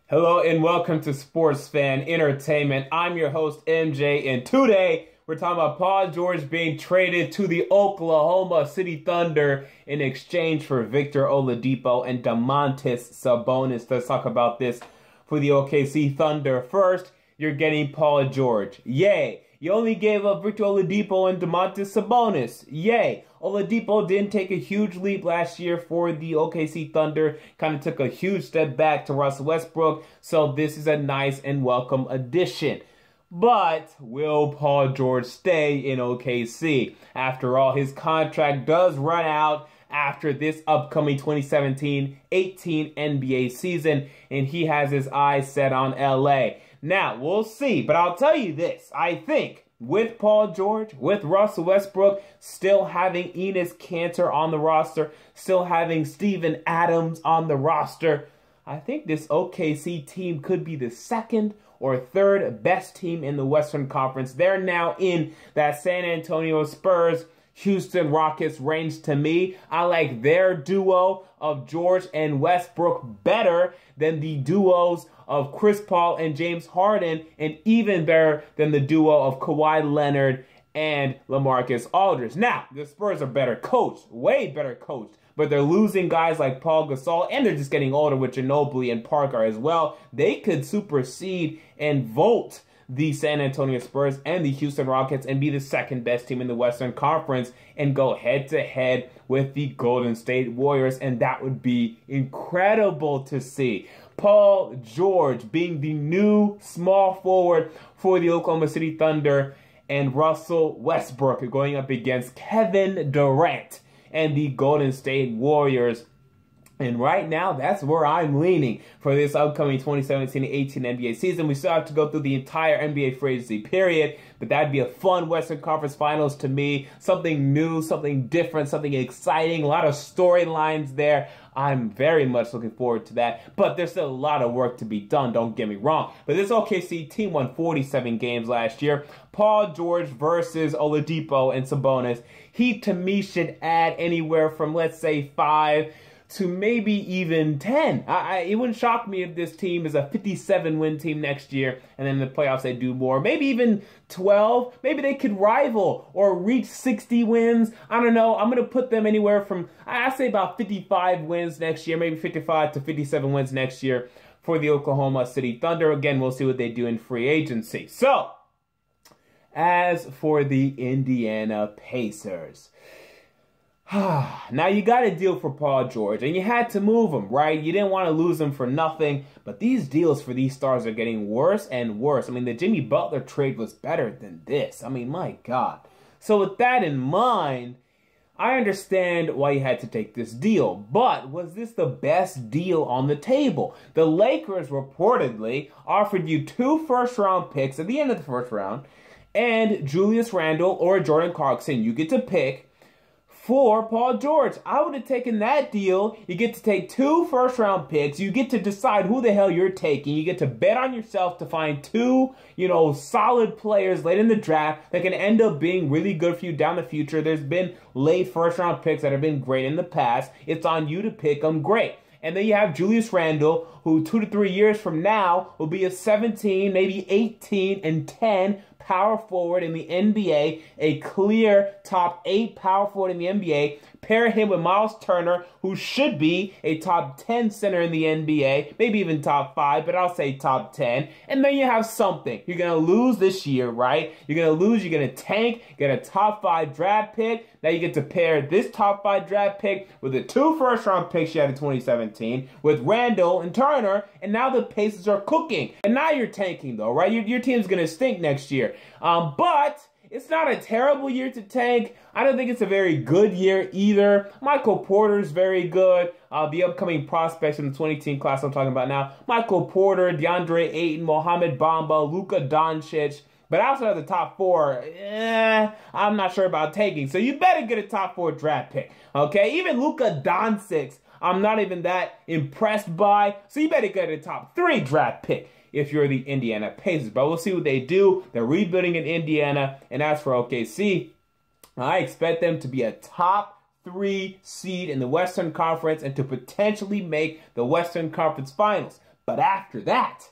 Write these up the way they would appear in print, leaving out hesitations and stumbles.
Hello and welcome to Sports Fan Entertainment. I'm your host, MJ, and today we're talking about Paul George being traded to the Oklahoma City Thunder in exchange for Victor Oladipo and Domantas Sabonis. Let's talk about this for the OKC Thunder. First, you're getting Paul George. Yay! You only gave up Victor Oladipo and Domantas Sabonis. Yay! Oladipo didn't take a huge leap last year for the OKC Thunder. Kind of took a huge step back to Russell Westbrook. So this is a nice and welcome addition. But will Paul George stay in OKC? After all, his contract does run out after this upcoming 2017-18 NBA season, and he has his eyes set on LA. Now, we'll see, but I'll tell you this. I think with Paul George, with Russell Westbrook, still having Enes Kanter on the roster, still having Steven Adams on the roster, I think this OKC team could be the second or third best team in the Western Conference. They're now in that San Antonio Spurs, Houston Rockets range to me. I like their duo of George and Westbrook better than the duos of Chris Paul and James Harden, and even better than the duo of Kawhi Leonard and LaMarcus Aldridge. Now, the Spurs are better coached, way better coached, but they're losing guys like Paul Gasol, and they're just getting older with Ginobili and Parker as well. They could supersede and vault the San Antonio Spurs and the Houston Rockets and be the second best team in the Western Conference and go head-to-head with the Golden State Warriors, and that would be incredible to see. Paul George being the new small forward for the Oklahoma City Thunder, and Russell Westbrook going up against Kevin Durant and the Golden State Warriors. And right now, that's where I'm leaning for this upcoming 2017-18 NBA season. We still have to go through the entire NBA free agency period, but that'd be a fun Western Conference Finals to me. Something new, something different, something exciting, a lot of storylines there. I'm very much looking forward to that, but there's still a lot of work to be done, don't get me wrong. But this OKC team won 47 games last year. Paul George versus Oladipo and Sabonis. He, to me, should add anywhere from, let's say, 5 to maybe even 10. It wouldn't shock me if this team is a 57-win team next year, and then in the playoffs they do more. Maybe even 12. Maybe they could rival or reach 60 wins. I don't know. I'm going to put them anywhere from, I say about 55 wins next year, maybe 55 to 57 wins next year for the Oklahoma City Thunder. Again, we'll see what they do in free agency. So, as for the Indiana Pacers, now, you got a deal for Paul George, and you had to move him, right? You didn't want to lose him for nothing, but these deals for these stars are getting worse and worse. I mean, the Jimmy Butler trade was better than this. I mean, my God. So with that in mind, I understand why you had to take this deal, but was this the best deal on the table? The Lakers reportedly offered you 2 first-round picks at the end of the first round, and Julius Randle or Jordan Clarkson, you get to pick, for Paul George. I would have taken that deal. You get to take 2 first-round picks. You get to decide who the hell you're taking. You get to bet on yourself to find 2, solid players late in the draft that can end up being really good for you down the future. There's been late first-round picks that have been great in the past. It's on you to pick them. Great. And then you have Julius Randle, who 2 to 3 years from now will be a 17, maybe 18, and 10 power forward in the NBA, a clear top 8 power forward in the NBA. Pair him with Miles Turner, who should be a top 10 center in the NBA, maybe even top 5, but I'll say top 10. And then you have something. You're going to lose this year, right? You're going to lose, you're going to tank, get a top 5 draft pick. Now you get to pair this top 5 draft pick with the 2 first-round picks you had in 2017 with Randle and Turner, and now the Pacers are cooking. And now you're tanking, though, right? Your team's going to stink next year. But it's not a terrible year to tank. I don't think it's a very good year either. Michael Porter's very good. The upcoming prospects in the 2018 class I'm talking about now. Michael Porter, DeAndre Ayton, Mohamed Bamba, Luka Doncic. But outside of the top 4, I'm not sure about taking. So you better get a top 4 draft pick. Okay? Even Luka Doncic, I'm not even that impressed by. So you better get a top 3 draft pick if you're the Indiana Pacers. But we'll see what they do. They're rebuilding in Indiana. And as for OKC, I expect them to be a top 3 seed in the Western Conference and to potentially make the Western Conference Finals. But after that,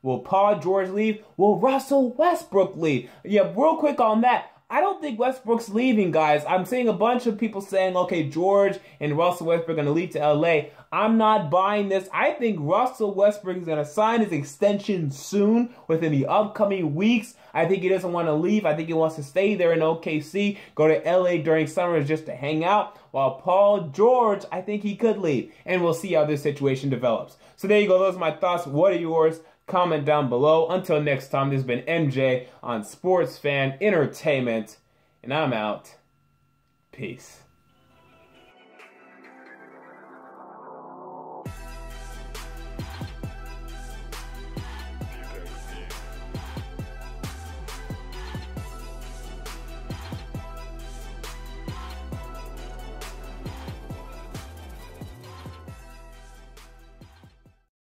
will Paul George leave? Will Russell Westbrook leave? Yeah, real quick on that. I don't think Westbrook's leaving, guys. I'm seeing a bunch of people saying, okay, George and Russell Westbrook are going to leave to LA. I'm not buying this. I think Russell Westbrook is going to sign his extension soon, within the upcoming weeks. I think he doesn't want to leave. I think he wants to stay there in OKC, go to LA during summers just to hang out. While Paul George, I think he could leave. And we'll see how this situation develops. So there you go. Those are my thoughts. What are yours? Comment down below. Until next time, this has been MJ on Sports Fan Entertainment, and I'm out. Peace.